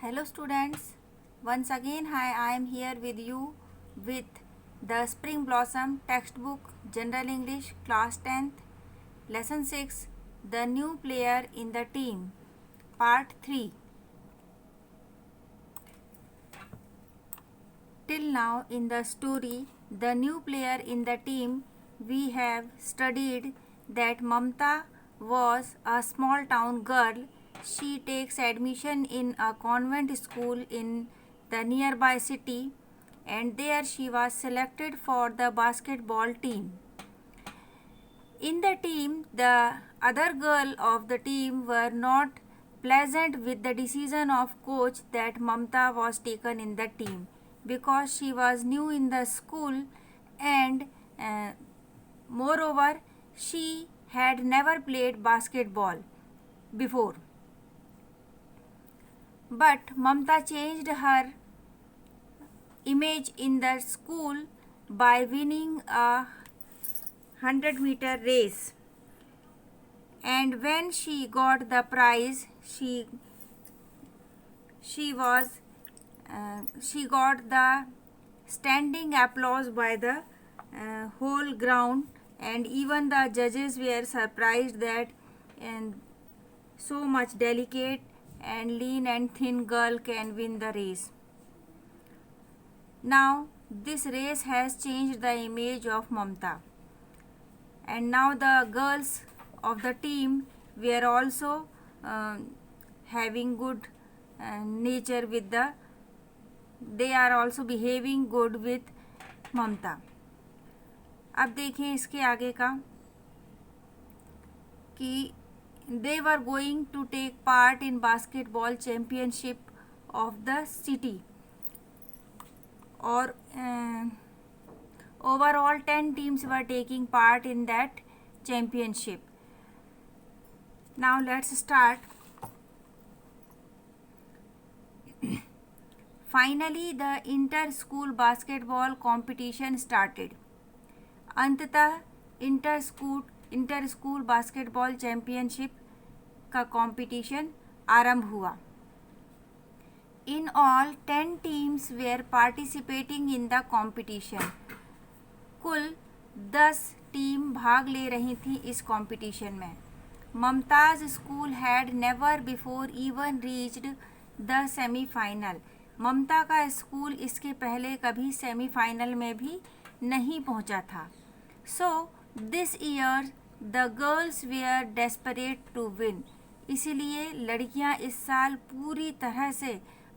Hello students, once again I am here with you with the Spring Blossom textbook General English class 10th lesson 6 The New Player in the Team part 3. Till now in the story The New Player in the Team we have studied that Mamta was a small town girl. She takes admission in a convent school in the nearby city and there she was selected for the basketball team. In the team, the other girl of the team were not pleasant with the decision of coach that Mamta was taken in the team because she was new in the school and moreover she had never played basketball before. But Mamta changed her image in the school by winning a 100-meter race, and when she got the prize she got the standing applause by the whole ground, and even the judges were surprised that and so much delicate and lean and thin girl can win the race. Now this race has changed the image of Mamta, and now the girls of the team were also having good nature with they are also behaving good with Mamta. अब देखें इसके आगे का कि they were going to take part in basketball championship of the city और overall 10 teams were taking part in that championship. Now let's start. Finally the inter-school basketball competition started. अंततः inter-school basketball championship का competition आरंभ हुआ. In all 10 teams were participating in the competition. कुल 10 team भाग ले रही थी इस कंपटीशन में. Mamta's school had never before even reached the semifinal. Mamta का स्कूल इसके पहले कभी सेमीफाइनल में भी नहीं पहुंचा था. So this year the girls were desperate to win. इसीलिए लड़कियां इस साल पूरी तरह से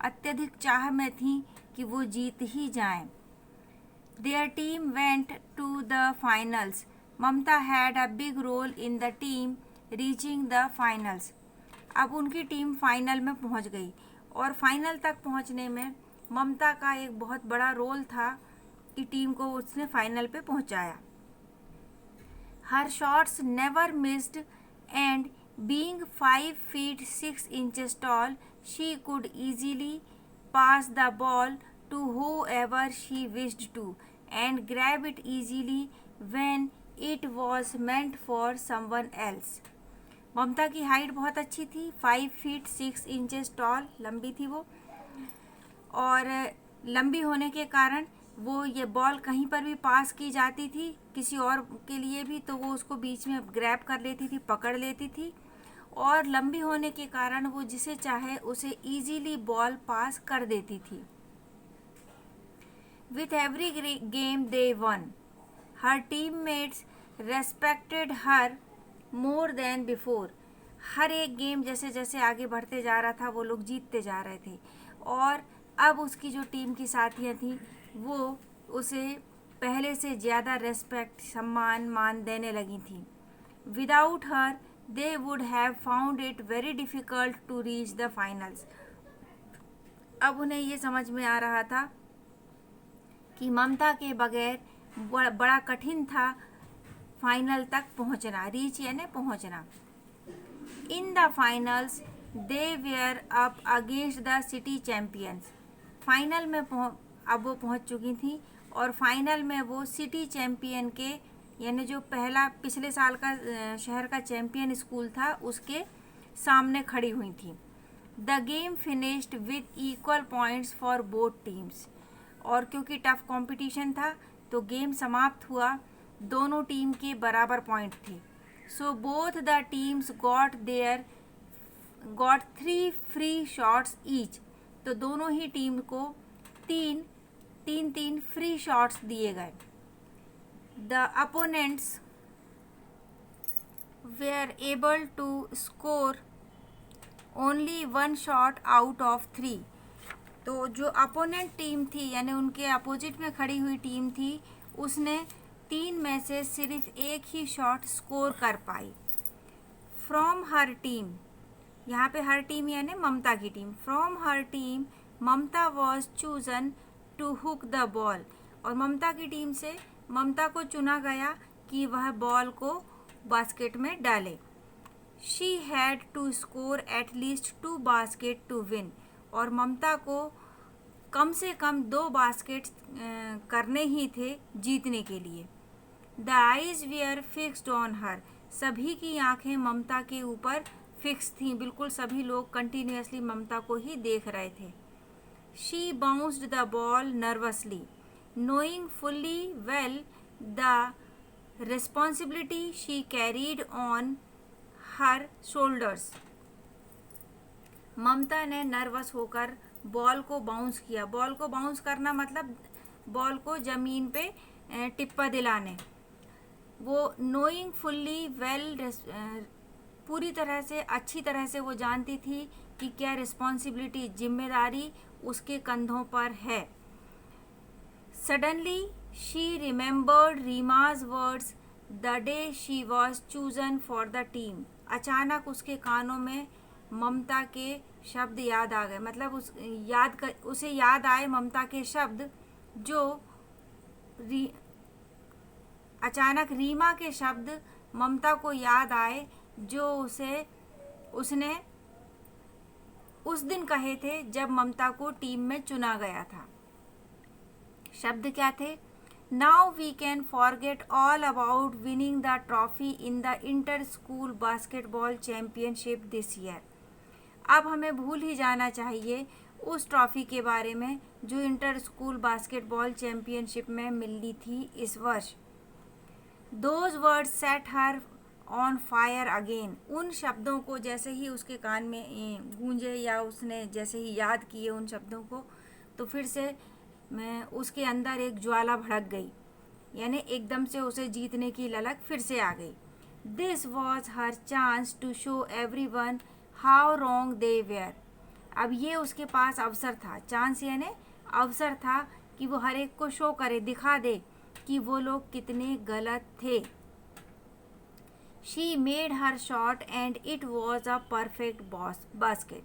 अत्यधिक चाह में थीं कि वो जीत ही जाएं. Their team went to the finals. Mamta had a big role in the team reaching the finals. अब उनकी टीम फाइनल में पहुंच गई और फाइनल तक पहुंचने में ममता का एक बहुत बड़ा रोल था कि टीम को उसने फाइनल पे पहुंचाया. Her shots never missed and being 5 feet 6 inches tall, she could easily pass the ball to whoever she wished to and grab it easily when it was meant for someone else. ममता की height बहुत अच्छी थी. 5 feet 6 inches tall, लंबी थी वो, और लंबी होने के कारण वो ये बॉल कहीं पर भी पास की जाती थी किसी और के लिए भी तो वो उसको बीच में ग्रैब कर लेती थी, पकड़ लेती थी, और लंबी होने के कारण वो जिसे चाहे उसे इजीली बॉल पास कर देती थी. With every game they won. Her teammates respected her more than before. हर एक गेम जैसे जैसे आगे बढ़ते जा रहा था वो लोग जीतते जा रहे थे और अब उसकी जो टीम की साथियां थी वो उसे पहले से ज़्यादा रेस्पेक्ट, सम्मान, मान देने लगी थी. Without her they would have found it very difficult to reach the finals. अब उन्हें ये समझ में आ रहा था कि ममता के बगैर बड़ा कठिन था फाइनल तक पहुंचना. रीच यानी पहुंचना. In the finals they were up against the city champions. Final में अब वो पहुंच चुकी थी और फाइनल में वो सिटी चैम्पियन के यानी जो पहला पिछले साल का शहर का चैम्पियन स्कूल था उसके सामने खड़ी हुई थी. The game finished with equal points for both teams. और क्योंकि टफ कंपटीशन था तो गेम समाप्त हुआ, दोनों टीम के बराबर पॉइंट थे। So both the teams got 3 free shots each. तो दोनों ही टीम को तीन फ्री शॉट्स दिए गए। The opponents were able to score only 1 shot out of 3। तो जो अपोनेंट टीम थी यानी उनके अपोजिट में खड़ी हुई टीम थी, उसने 3 में से सिर्फ एक ही शॉट स्कोर कर पाई। फ्रॉम हर टीम, यहाँ पे हर टीम यानी ममता की team, from her team Mamata was chosen to hook the ball. और ममता की टीम से ममता को चुना गया कि वह बॉल को बास्केट में डाले। She had to score at least 2 basket to win. और ममता को कम से कम 2 बास्केट करने ही थे जीतने के लिए। The eyes were fixed on her. सभी की आंखें ममता के ऊपर फिक्स थीं, बिल्कुल सभी लोग कंटिन्यूसली ममता को ही देख रहे थे। She bounced the ball nervously knowing fully well the responsibility she carried on her shoulders. Mamta ने नर्वस होकर बॉल को बाउंस किया। बॉल को बाउंस करना मतलब बॉल को ज़मीन पे टिप्पा दिलाने। वो नोइंग फुल्ली वेल, पूरी तरह से अच्छी तरह से वो जानती थी कि क्या रिस्पॉन्सिबिलिटी, जिम्मेदारी उसके कंधों पर है। Suddenly she remembered Reema's words the day she was chosen for the team. अचानक उसके कानों में ममता के शब्द याद आ गए, मतलब उसे याद आए ममता के शब्द, जो अचानक रीमा के शब्द ममता को याद आए जो उसने उस दिन कहे थे जब ममता को टीम में चुना गया था। शब्द क्या थे? Now we can forget all about winning the trophy in the inter school basketball championship this year. अब हमें भूल ही जाना चाहिए उस ट्रॉफी के बारे में जो इंटर स्कूल बास्केटबॉल चैम्पियनशिप में मिली थी इस वर्ष। Those words set her on fire again. उन शब्दों को जैसे ही उसके कान में गूंजे या उसने जैसे ही याद किए उन शब्दों को, तो फिर से उसके अंदर एक ज्वाला भड़क गई, यानी एकदम से उसे जीतने की ललक फिर से आ गई। This was her chance to show everyone how wrong they were. अब ये उसके पास अवसर था, चांस यानी अवसर था कि वो हर एक को शो करे, दिखा दे कि वो लोग कितने गलत थे। She made her shot and it was a perfect basket.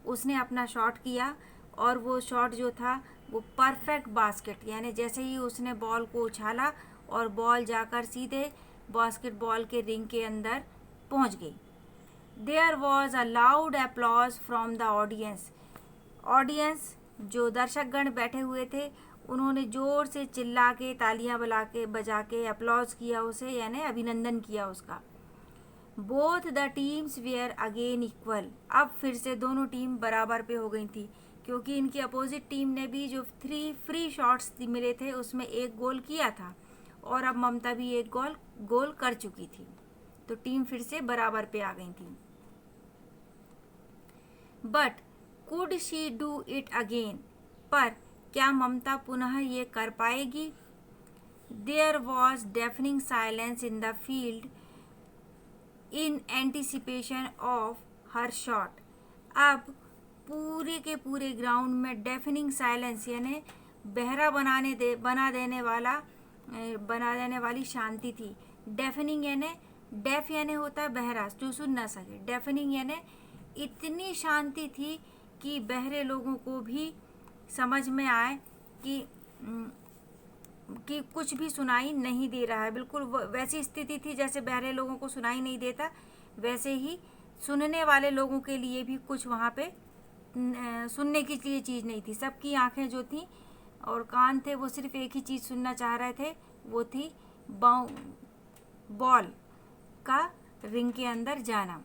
उसने अपना शॉट किया और वो शॉट जो था वो परफेक्ट बास्केट, यानी जैसे ही उसने बॉल को उछाला और बॉल जाकर सीधे बास्केटबॉल के रिंग के अंदर पहुंच गई। There was a loud applause from the audience. Audience जो दर्शकगण बैठे हुए थे उन्होंने जोर से चिल्ला के, तालियां बजा के अपलॉज किया उसे, यानी अभिनंदन किया उसका। Both the teams were again equal. अब फिर से दोनों टीम बराबर पे हो गई थी, क्योंकि इनकी अपोजिट टीम ने भी जो 3 फ्री शॉट्स मिले थे उसमें एक गोल किया था और अब ममता भी एक गोल कर चुकी थी, तो टीम फिर से बराबर पे आ गई थी। But could she do it again? पर क्या ममता पुनः ये कर पाएगी? There was deafening silence in the field in anticipation of her shot. अब पूरे के पूरे ग्राउंड में डेफनिंग साइलेंस यानी बहरा बना देने वाली शांति थी। डेफनिंग यानी, डेफ यानी होता है बहरा, जो सुन ना सके। डेफनिंग यानी इतनी शांति थी कि बहरे लोगों को भी समझ में आए कि कुछ भी सुनाई नहीं दे रहा है। बिल्कुल वैसी स्थिति थी जैसे बहरे लोगों को सुनाई नहीं देता, वैसे ही सुनने वाले लोगों के लिए भी कुछ वहाँ पे सुनने की चीज़ नहीं थी। सबकी आंखें जो थी और कान थे वो सिर्फ एक ही चीज़ सुनना चाह रहे थे, वो थी बॉल का रिंग के अंदर जाना।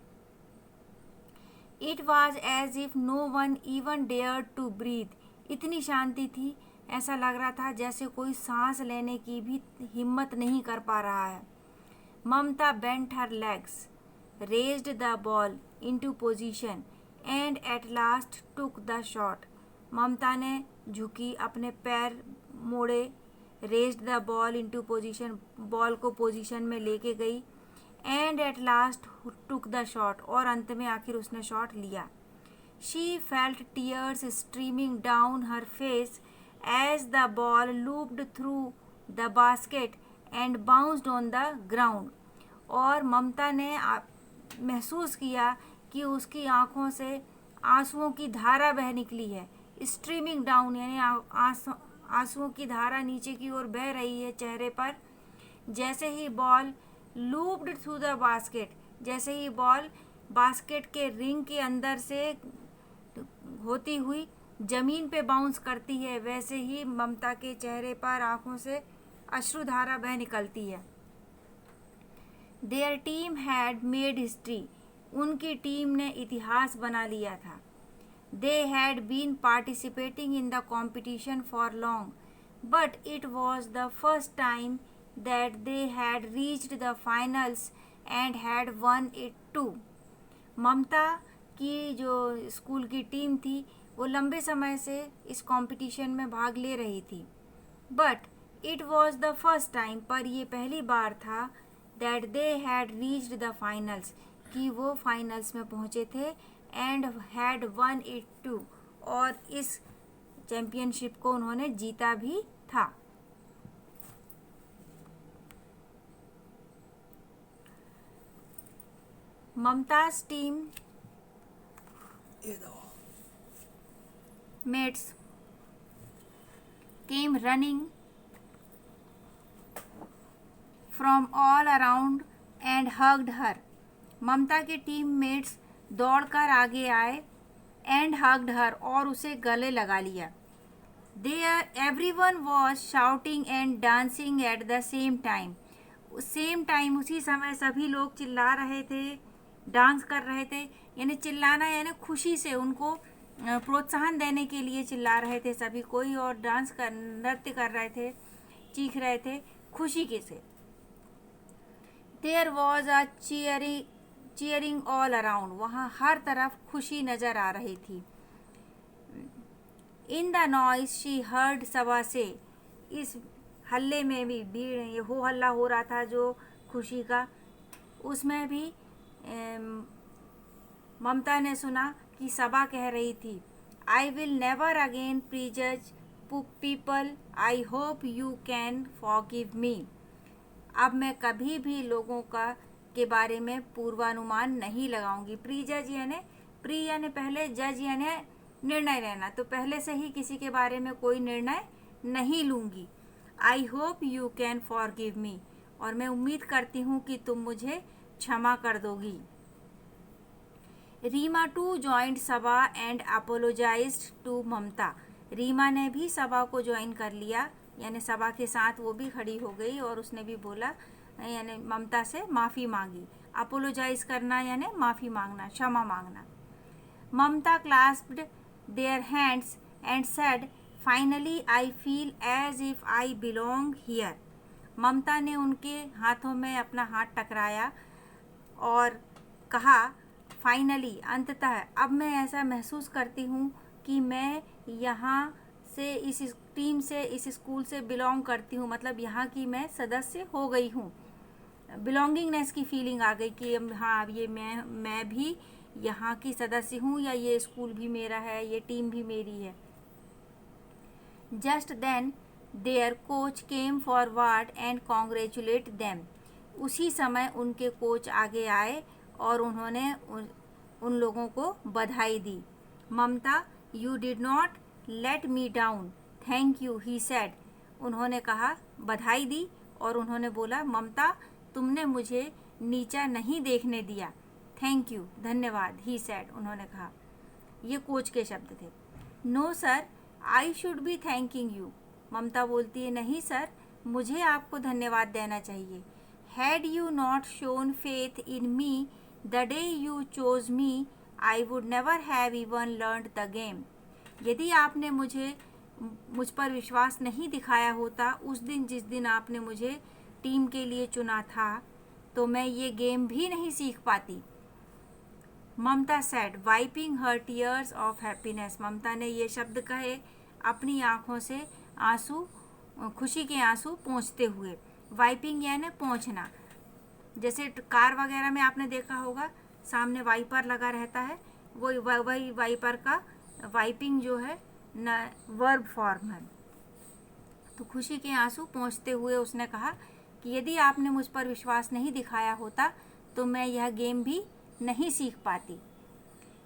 It was as if no one even dare to breathe. इतनी शांति थी, ऐसा लग रहा था जैसे कोई सांस लेने की भी हिम्मत नहीं कर पा रहा है. Mamta bent her legs, raised the ball into position and at last took the shot. Mamta ने झुकी, अपने पैर मोड़े, raised the ball into position, ball को पोजीशन में लेके गई, and at last took the shot, और अंत में आखिर उसने शॉट लिया. She felt tears streaming down her face as the ball looped through the basket and bounced on the ground. और ममता ने महसूस किया कि उसकी आंखों से आंसुओं की धारा बह निकली है. स्ट्रीमिंग डाउन यानी आंसुओं की धारा नीचे की ओर बह रही है चेहरे पर. जैसे ही ball looped through the basket, जैसे ही बॉल बास्केट के रिंग के अंदर से होती हुई जमीन पे बाउंस करती है, वैसे ही ममता के चेहरे पर आंखों से अश्रुधारा बह निकलती है. Their team had made history. उनकी टीम ने इतिहास बना लिया था. They had been participating in the competition for long, but it was the first time that they had reached the finals and had won it too. ममता की जो school की team थी वो लंबे समय से इस कंपटीशन में भाग ले रही थी, but it was the first time, पर ये पहली बार था, that they had reached the finals, कि वो फाइनल्स में पहुँचे थे, and had won it too, और इस चैम्पियनशिप को उन्होंने जीता भी था. Mamta's team mates came running from all around and hugged her. ममता के टीम मेट्स दौड़कर आगे आए, एंड हग्ड हर, और उसे गले लगा लिया. Everyone was shouting and dancing at the same time. उसी समय सभी लोग चिल्ला रहे थे, डांस कर रहे थे. यानी चिल्लाना यानी खुशी से उनको प्रोत्साहन देने के लिए चिल्ला रहे थे सभी कोई, और नृत्य कर रहे थे, चीख रहे थे खुशी के से. There was a cheering all around. वहाँ हर तरफ खुशी नज़र आ रही थी. In the noise she heard Saba से. इस हल्ले में भी, भीड़, ये हो हल्ला हो रहा था जो खुशी का, उसमें भी ममता ने सुना कि सबा कह रही थी, I will never again prejudge people, I hope you can forgive me. अब मैं कभी भी लोगों के बारे में पूर्वानुमान नहीं लगाऊंगी. प्रीजज यानी पहले, जज यानी निर्णय लेना, तो पहले से ही किसी के बारे में कोई निर्णय नहीं लूँगी. आई होप यू कैन फॉरगिव मी, और मैं उम्मीद करती हूँ कि तुम मुझे क्षमा कर दोगी. Reema too joined Saba and apologised to Mamta. Reema ने भी सबा को ज्वाइन कर लिया, यानी सबा के साथ वो भी खड़ी हो गई, और उसने भी बोला, यानी ममता से माफ़ी मांगी. अपोलोजाइज करना यानी माफ़ी मांगना, क्षमा मांगना. Mamta clasped their hands and said, finally I feel as if I belong here. Mamta ने उनके हाथों में अपना हाथ टकराया और कहा, फाइनली, अंततः, अब मैं ऐसा महसूस करती हूँ कि मैं यहाँ से, इस टीम से, इस स्कूल से बिलोंग करती हूँ, मतलब यहाँ की मैं सदस्य हो गई हूँ. बिलोंगिंगनेस की फीलिंग आ गई कि हाँ, ये मैं भी यहाँ की सदस्य हूँ, या ये स्कूल भी मेरा है, ये टीम भी मेरी है. Just then their coach came forward and congratulate them. उसी समय उनके कोच आगे आए और उन्होंने उन लोगों को बधाई दी. Mamta, you did not let me down, thank you, he said. उन्होंने कहा, बधाई दी, और उन्होंने बोला, ममता, तुमने मुझे नीचा नहीं देखने दिया, थैंक यू, धन्यवाद, ही सेड, उन्होंने कहा. ये कोच के शब्द थे. No sir, I should be thanking you. Mamta बोलती है, नहीं सर, मुझे आपको धन्यवाद देना चाहिए. Had you not shown faith in me the day you chose me, I would never have even learned the game. यदि आपने मुझ पर विश्वास नहीं दिखाया होता उस दिन जिस दिन आपने मुझे टीम के लिए चुना था, तो मैं ये गेम भी नहीं सीख पाती. Mamta said, wiping her tears of happiness. Mamta ने ये शब्द कहे अपनी आंखों से आंसू, खुशी के आंसू पोंछते हुए. वाइपिंग यानी पोंछना. जैसे कार वगैरह में आपने देखा होगा सामने वाइपर लगा रहता है, वही वाइपर का वाइपिंग जो है न वर्ब फॉर्म है. तो खुशी के आंसू पोंछते हुए उसने कहा कि यदि आपने मुझ पर विश्वास नहीं दिखाया होता तो मैं यह गेम भी नहीं सीख पाती.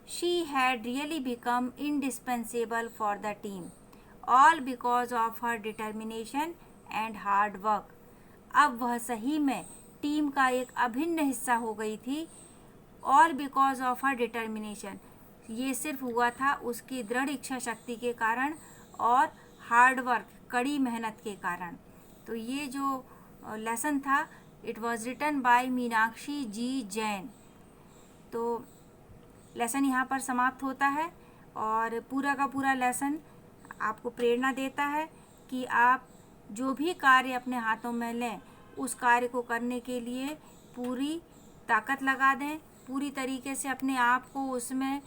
She had really become indispensable for the team, all because of her determination and hard work. अब वह सही में टीम का एक अभिन्न हिस्सा हो गई थी. All because of her determination, ये सिर्फ हुआ था उसकी दृढ़ इच्छा शक्ति के कारण और हार्ड वर्क, कड़ी मेहनत के कारण. तो ये जो लेसन था it was written by Meenakshi ji Jain. तो लेसन यहाँ पर समाप्त होता है और पूरा का पूरा लेसन आपको प्रेरणा देता है कि आप जो भी कार्य अपने हाथों में लें उस कार्य को करने के लिए पूरी ताकत लगा दें, पूरी तरीके से अपने आप को उसमें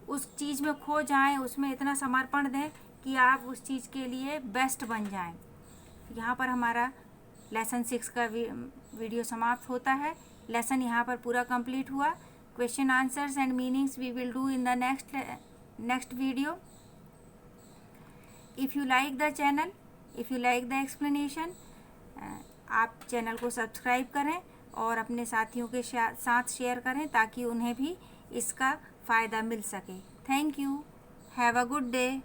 उस चीज़ में खो जाएं, उसमें इतना समर्पण दें कि आप उस चीज़ के लिए बेस्ट बन जाएं. यहाँ पर हमारा लेसन 6 का वीडियो समाप्त होता है. लेसन यहाँ पर पूरा कंप्लीट हुआ. Question answers and meanings we will do in the next video. If you like the channel, if you like the explanation, आप चैनल को सब्सक्राइब करें और अपने साथियों के साथ शेयर करें ताकि उन्हें भी इसका फ़ायदा मिल सके. Thank you. Have a good day.